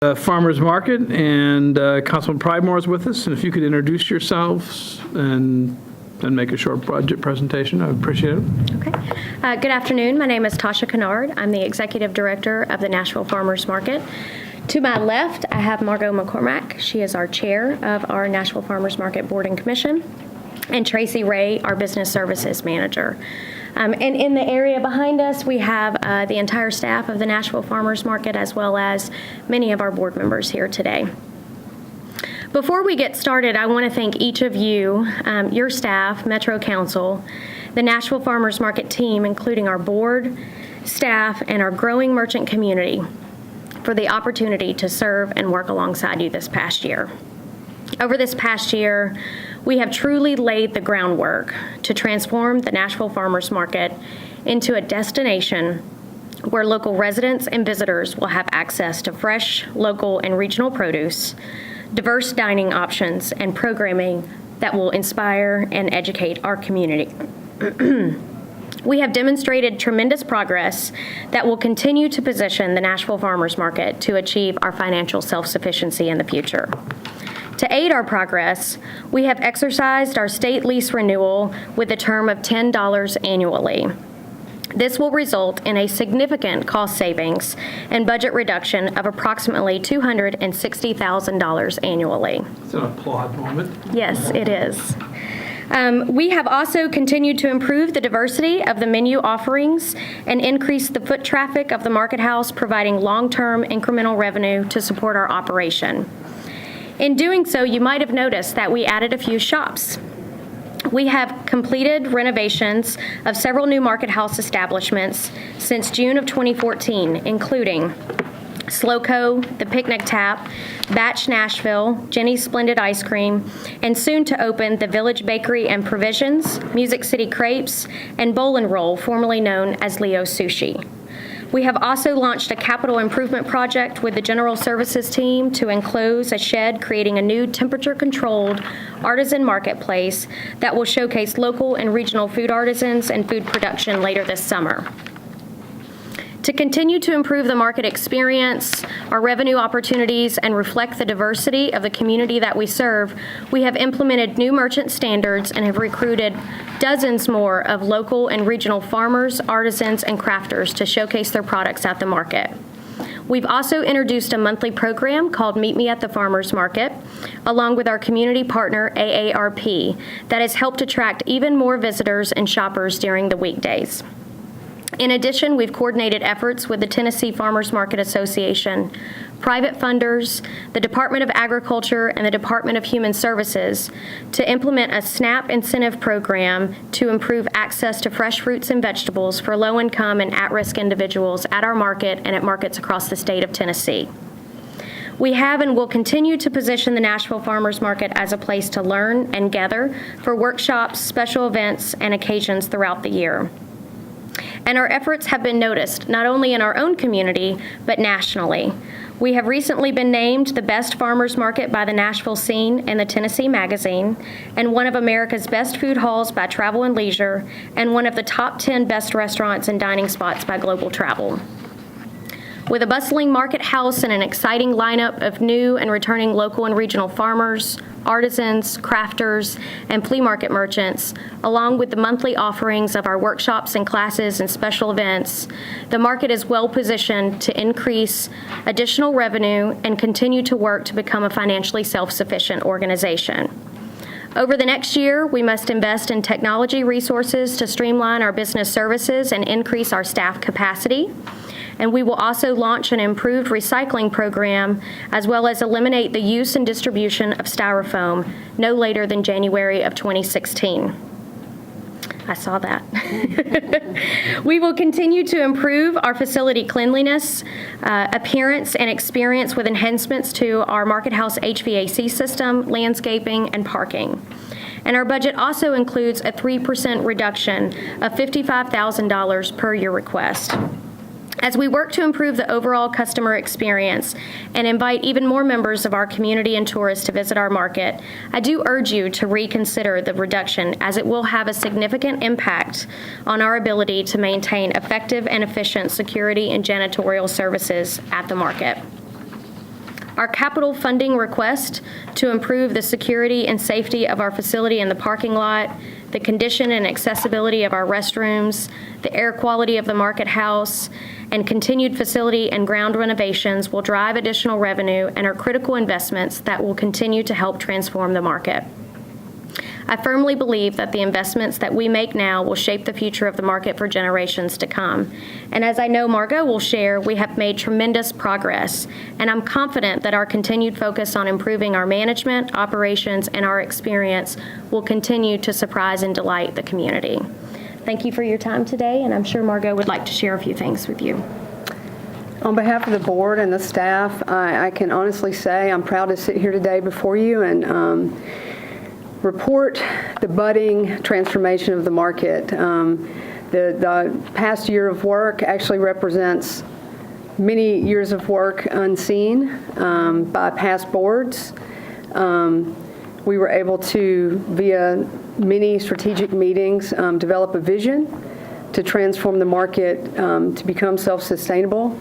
Farmers Market, and Councilman Pridemore is with us. And if you could introduce yourselves and then make a short budget presentation, I would appreciate it. Okay. Good afternoon. My name is Tasha Kennard. I'm the Executive Director of the Nashville Farmers Market. To my left, I have Margot McCormack. She is our Chair of our Nashville Farmers Market Board and Commission, and Tracy Ray, our Business Services Manager. And in the area behind us, we have the entire staff of the Nashville Farmers Market, as well as many of our board members here today. Before we get started, I want to thank each of you, your staff, Metro Council, the Nashville Farmers Market team, including our board, staff, and our growing merchant community, for the opportunity to serve and work alongside you this past year. Over this past year, we have truly laid the groundwork to transform the Nashville Farmers Market into a destination where local residents and visitors will have access to fresh, local, and regional produce, diverse dining options, and programming that will inspire and educate our community. We have demonstrated tremendous progress that will continue to position the Nashville Farmers Market to achieve our financial self-sufficiency in the future. To aid our progress, we have exercised our state lease renewal with a term of $10 annually. This will result in a significant cost savings and budget reduction of approximately $260,000 annually. It's an applaud moment. Yes, it is. We have also continued to improve the diversity of the menu offerings and increase the foot traffic of the market house, providing long-term incremental revenue to support our operation. In doing so, you might have noticed that we added a few shops. We have completed renovations of several new market house establishments since June of 2014, including Slowco, the Picnic Tap, Batch Nashville, Jenny's Splendid Ice Cream, and soon to open the Village Bakery and Provisions, Music City Crepes, and Bowl and Roll, formerly known as Leo Sushi. We have also launched a capital improvement project with the General Services team to enclose a shed, creating a new temperature-controlled artisan marketplace that will showcase local and regional food artisans and food production later this summer. To continue to improve the market experience, our revenue opportunities, and reflect the diversity of the community that we serve, we have implemented new merchant standards and have recruited dozens more of local and regional farmers, artisans, and crafters to showcase their products at the market. We've also introduced a monthly program called Meet Me at the Farmers Market, along with our community partner AARP, that has helped attract even more visitors and shoppers during the weekdays. In addition, we've coordinated efforts with the Tennessee Farmers Market Association, private funders, the Department of Agriculture, and the Department of Human Services to implement a SNAP incentive program to improve access to fresh fruits and vegetables for low-income and at-risk individuals at our market and at markets across the state of Tennessee. We have and will continue to position the Nashville Farmers Market as a place to learn and gather for workshops, special events, and occasions throughout the year. And our efforts have been noticed, not only in our own community, but nationally. We have recently been named the best farmers market by the Nashville Scene and the Tennessee Magazine, and one of America's best food halls by Travel and Leisure, and one of the top 10 best restaurants and dining spots by Global Travel. With a bustling market house and an exciting lineup of new and returning local and regional farmers, artisans, crafters, and flea market merchants, along with the monthly offerings of our workshops and classes and special events, the market is well positioned to increase additional revenue and continue to work to become a financially self-sufficient organization. Over the next year, we must invest in technology resources to streamline our business services and increase our staff capacity. And we will also launch an improved recycling program, as well as eliminate the use and distribution of styrofoam no later than January of 2016. I saw that. We will continue to improve our facility cleanliness, appearance, and experience with enhancements to our market house HVAC system, landscaping, and parking. And our budget also includes a 3% reduction of $55,000 per your request. As we work to improve the overall customer experience and invite even more members of our community and tourists to visit our market, I do urge you to reconsider the reduction, as it will have a significant impact on our ability to maintain effective and efficient security and janitorial services at the market. Our capital funding request to improve the security and safety of our facility in the parking lot, the condition and accessibility of our restrooms, the air quality of the market house, and continued facility and ground renovations will drive additional revenue and are critical investments that will continue to help transform the market. I firmly believe that the investments that we make now will shape the future of the market for generations to come. And as I know Margot will share, we have made tremendous progress, and I'm confident that our continued focus on improving our management, operations, and our experience will continue to surprise and delight the community. Thank you for your time today, and I'm sure Margot would like to share a few things with you. On behalf of the board and the staff, I can honestly say I'm proud to sit here today before you and report the budding transformation of the market. The past year of work actually represents many years of work unseen by past boards. We were able to, via many strategic meetings, develop a vision to transform the market to become self-sustainable,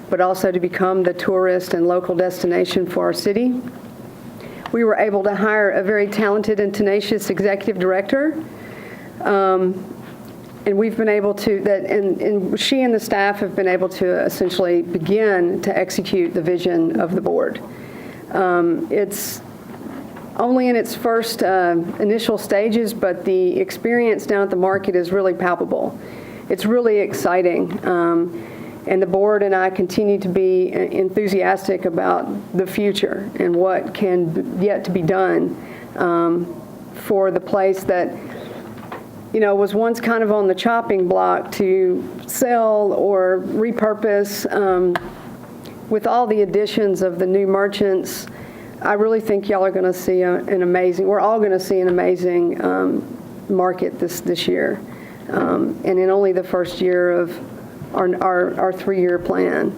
but also to become the tourist and local destination for our city. We were able to hire a very talented and tenacious executive director, and we've been able to, and she and the staff have been able to essentially begin to execute the vision of the board. It's only in its first initial stages, but the experience down at the market is really palpable. It's really exciting. And the board and I continue to be enthusiastic about the future and what can yet to be done for the place that, you know, was once kind of on the chopping block to sell or repurpose. With all the additions of the new merchants, I really think y'all are going to see we're all going to see an amazing market this year. And in only the first year of our 3-year plan.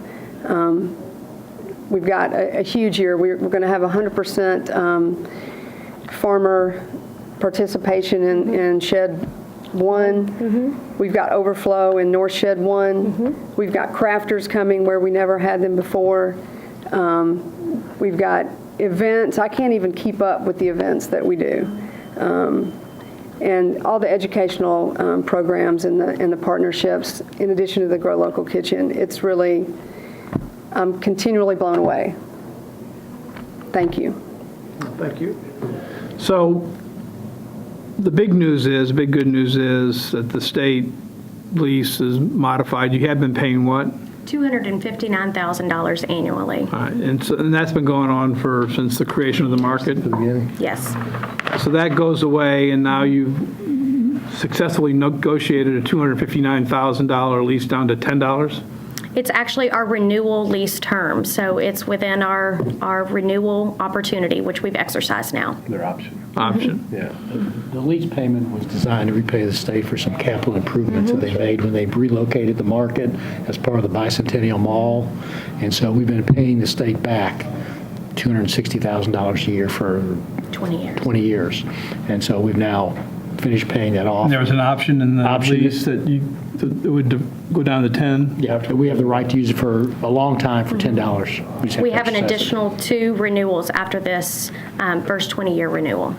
We've got a huge year. We're going to have 100% farmer participation in Shed 1. Mm-hmm. We've got overflow in North Shed 1. Mm-hmm. We've got crafters coming where we never had them before. We've got events. I can't even keep up with the events that we do. And all the educational programs and the partnerships, in addition to the Grow Local Kitchen, it's really, I'm continually blown away. Thank you. Thank you. So the big good news is that the state lease is modified. You have been paying what? $259,000 annually. All right, and that's been going on since the creation of the market? Yes. So that goes away, and now you've successfully negotiated a $259,000 lease down to $10? It's actually our renewal lease term, so it's within our renewal opportunity, which we've exercised now. Their option. Yeah. The lease payment was designed to repay the state for some capital improvements that they made when they relocated the market as part of the Bicentennial Mall. And so we've been paying the state back $260,000 a year for 20 years. And so we've now finished paying that off. There was an option in the lease that it would go down to 10? Yeah, we have the right to use it for a long time for $10. We have an additional 2 renewals after this first 20-year renewal.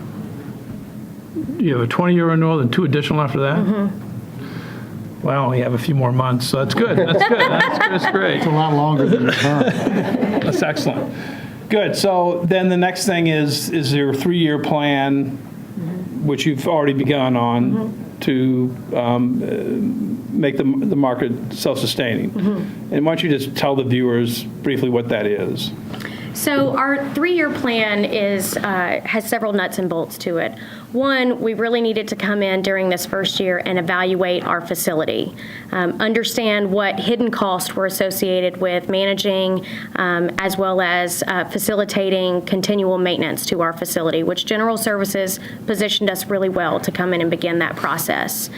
You have a 20-year renewal and 2 additional after that? Mm-hmm. Well, we have a few more months, so that's good. That's great. It's a lot longer than the term. That's excellent. Good. So then the next thing is your 3-year plan, which you've already begun on, to make the market self-sustaining. And why don't you just tell the viewers briefly what that is? So our 3-year plan has several nuts and bolts to it. One, we really needed to come in during this first year and evaluate our facility, understand what hidden costs were associated with managing as well as facilitating continual maintenance to our facility, which General Services positioned us really well to come in and begin that process.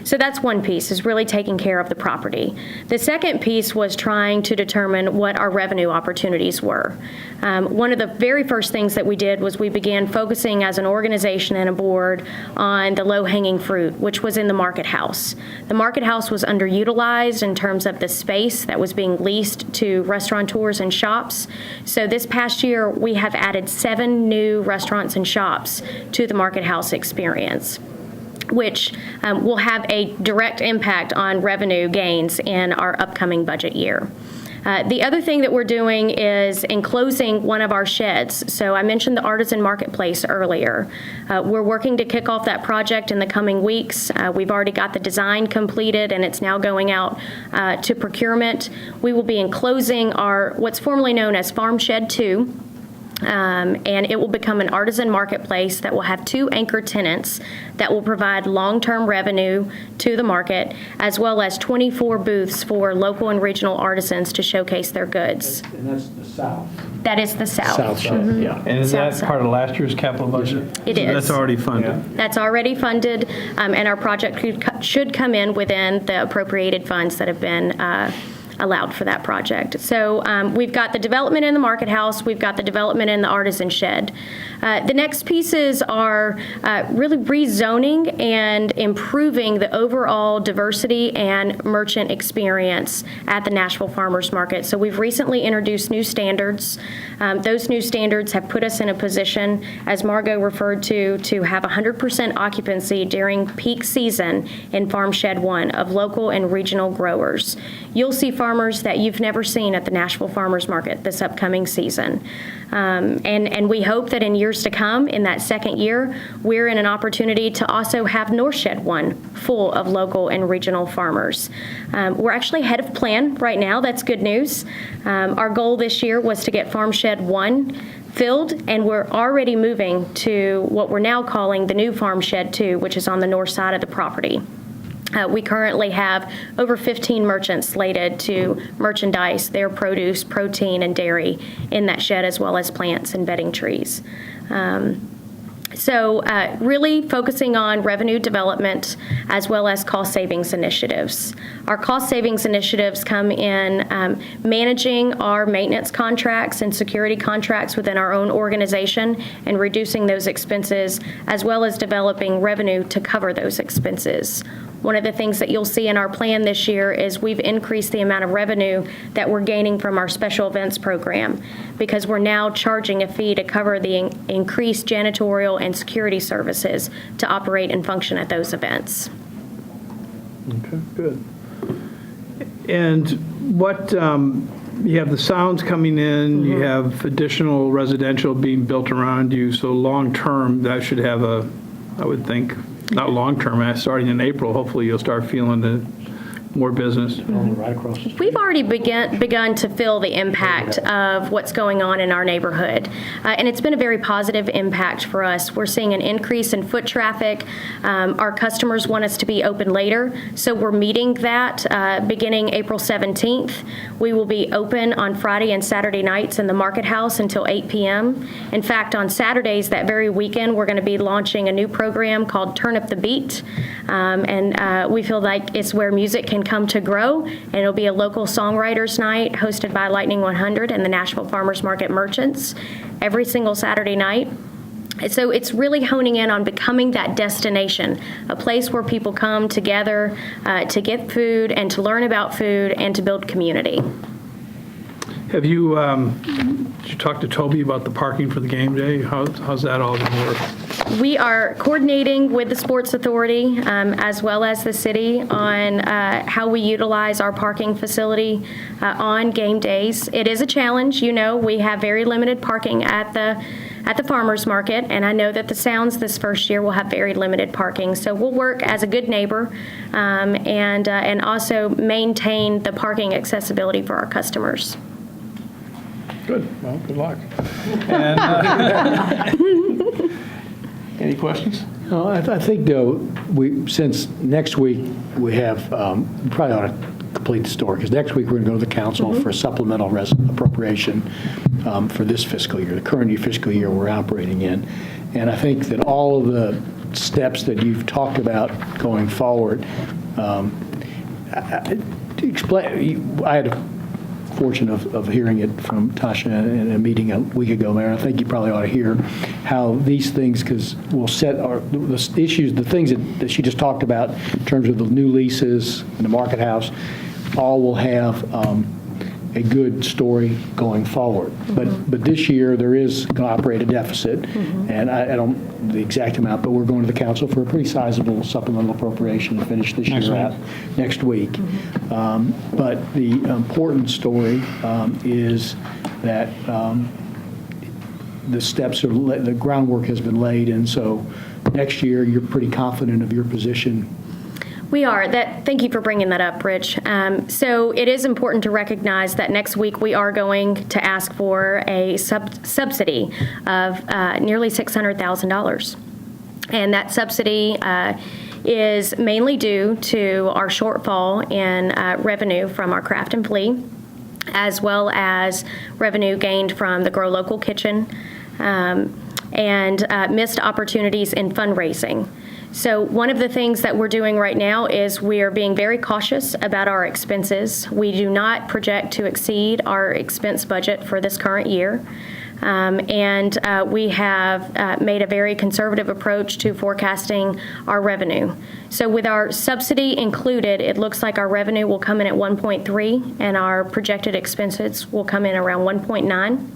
So that's one piece, is really taking care of the property. The second piece was trying to determine what our revenue opportunities were. One of the very first things that we did was we began focusing as an organization and a board on the low-hanging fruit, which was in the market house. The market house was underutilized in terms of the space that was being leased to restaurateurs and shops. So this past year, we have added 7 new restaurants and shops to the market house experience, which will have a direct impact on revenue gains in our upcoming budget year. The other thing that we're doing is enclosing one of our sheds. So I mentioned the Artisan Marketplace earlier. We're working to kick off that project in the coming weeks. We've already got the design completed, and it's now going out to procurement. We will be enclosing our what's formerly known as Farm Shed 2. And it will become an artisan marketplace that will have 2 anchor tenants that will provide long-term revenue to the market, as well as 24 booths for local and regional artisans to showcase their goods. And that's the south. That is the south. South side, yeah. And is that South part of last year's capital budget? It So is. That's already funded? That's already funded, and our project should come in within the appropriated funds that have been allowed for that project. So we've got the development in the market house, we've got the development in the artisan shed. The next pieces are really rezoning and improving the overall diversity and merchant experience at the Nashville Farmers Market. So we've recently introduced new standards. Those new standards have put us in a position, as Margot referred to have 100% occupancy during peak season in Farm Shed 1 of local and regional growers. You'll see farmers that you've never seen at the Nashville Farmers Market this upcoming season. And we hope that in years to come, in that second year, we're in an opportunity to also have North Shed 1 full of local and regional farmers. We're actually ahead of plan right now. That's good news. Our goal this year was to get Farm Shed 1 filled, and we're already moving to what we're now calling the new Farm Shed 2, which is on the north side of the property. We currently have over 15 merchants slated to merchandise their produce, protein, and dairy in that shed, as well as plants and bedding trees. So really focusing on revenue development as well as cost savings initiatives. Our cost savings initiatives come in managing our maintenance contracts and security contracts within our own organization and reducing those expenses, as well as developing revenue to cover those expenses. One of the things that you'll see in our plan this year is we've increased the amount of revenue that we're gaining from our special events program, because we're now charging a fee to cover the increased janitorial and security services to operate and function at those events. Okay, good. And what, you have the sounds coming in, you have additional residential being built around you, so long-term, that should have I would think, not long-term, starting in April, hopefully you'll start feeling the more business. Right across the street. We've already begun to feel the impact of what's going on in our neighborhood, and it's been a very positive impact for us. We're seeing an increase in foot traffic. Our customers want us to be open later, so we're meeting that beginning April 17th. We will be open on Friday and Saturday nights in the Market House until 8 p.m. In fact, on Saturdays that very weekend, we're going to be launching a new program called Turn Up the Beat, and we feel like it's where music can come to grow, and it'll be a local songwriters night hosted by Lightning 100 and the Nashville Farmers Market merchants every single Saturday night. So it's really honing in on becoming that destination, a place where people come together to get food and to learn about food and to build community. Have you, did you talk to Toby about the parking for the game day? How's that all going to work? We are coordinating with the Sports Authority as well as the city on how we utilize our parking facility on game days. It is a challenge. You know, we have very limited parking at the farmers market, and I know that the Sounds this first year will have very limited parking. So we'll work as a good neighbor and also maintain the parking accessibility for our customers. Good. Well, good luck. And, any questions? No, I think, though, since next week we have, we probably ought to complete the story, because next week we're going to go to the council for a supplemental appropriation for this fiscal year, the current fiscal year we're operating in. And I think that all of the steps that you've talked about going forward. I had a fortune of hearing it from Tasha in a meeting a week ago, Mayor. I think you probably ought to hear how these things, because we'll set the issues, the things that she just talked about in terms of the new leases and the market house, all will have a good story going forward. But this year, there is going to operate a deficit, and I don't know the exact amount, but we're going to the council for a pretty sizable supplemental appropriation to finish this year out next week. But the important story is that the groundwork has been laid, and so next year, you're pretty confident of your position. We are. Thank you for bringing that up, Rich. So it is important to recognize that next week we are going to ask for a subsidy of nearly $600,000. And that subsidy is mainly due to our shortfall in revenue from our craft and flea, as well as revenue gained from the Grow Local Kitchen and missed opportunities in fundraising. So one of the things that we're doing right now is we are being very cautious about our expenses. We do not project to exceed our expense budget for this current year. And we have made a very conservative approach to forecasting our revenue. So with our subsidy included, it looks like our revenue will come in at 1.3 and our projected expenses will come in around 1.9.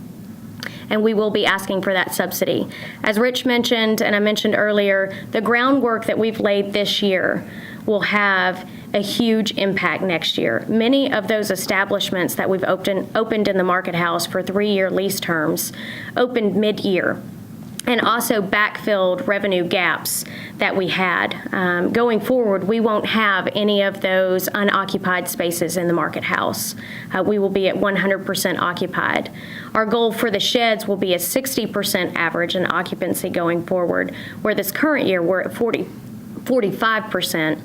And we will be asking for that subsidy. As Rich mentioned, and I mentioned earlier, the groundwork that we've laid this year will have a huge impact next year. Many of those establishments that we've opened in the Market House for 3-year lease terms opened mid-year, and also backfilled revenue gaps that we had. Going forward, we won't have any of those unoccupied spaces in the Market House. We will be at 100% occupied. Our goal for the sheds will be a 60% average in occupancy going forward, where this current year we're at 45%.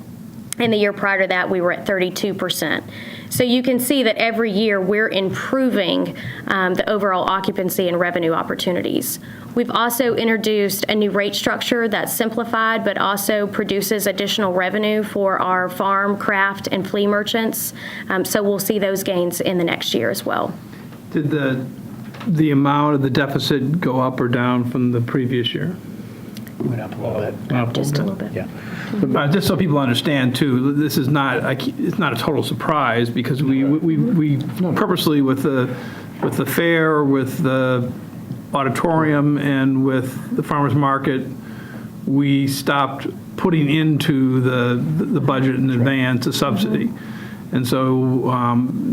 And the year prior to that, we were at 32%. So you can see that every year we're improving the overall occupancy and revenue opportunities. We've also introduced a new rate structure that's simplified, but also produces additional revenue for our farm, craft, and flea merchants. So we'll see those gains in the next year as well. Did the amount of the deficit go up or down from the previous year? Went up a little bit. Just a little bit. Yeah. Just so people understand too, this is not, it's not a total surprise because we purposely with the fair, with the auditorium, and with the farmers market, we stopped putting into the budget in advance a subsidy. And so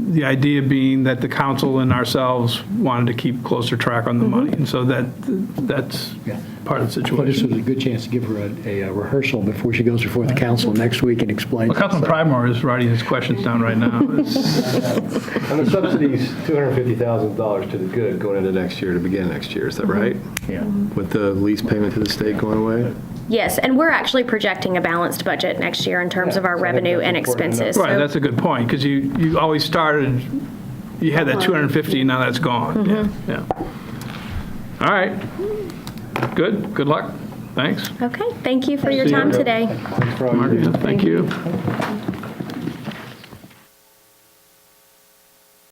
the idea being that the council and ourselves wanted to keep closer track on the money. And so that's part of the Well, this situation. was a good chance to give her a rehearsal before she goes before the council next week and explains. Well, Councilman Pridemore is writing his questions down right now. And the subsidy's $250,000 to the good going into next year to begin next year, is that right? Yeah. With the lease payment to the state going away? Yes, and we're actually projecting a balanced budget next year in terms of our revenue and expenses. Right, So- that's a good point, because you always started, you had that 250, now that's gone. Yeah. All right. Good luck. Thanks. Okay, thank you for your time today. Thanks for all you do. Marcia, thank you.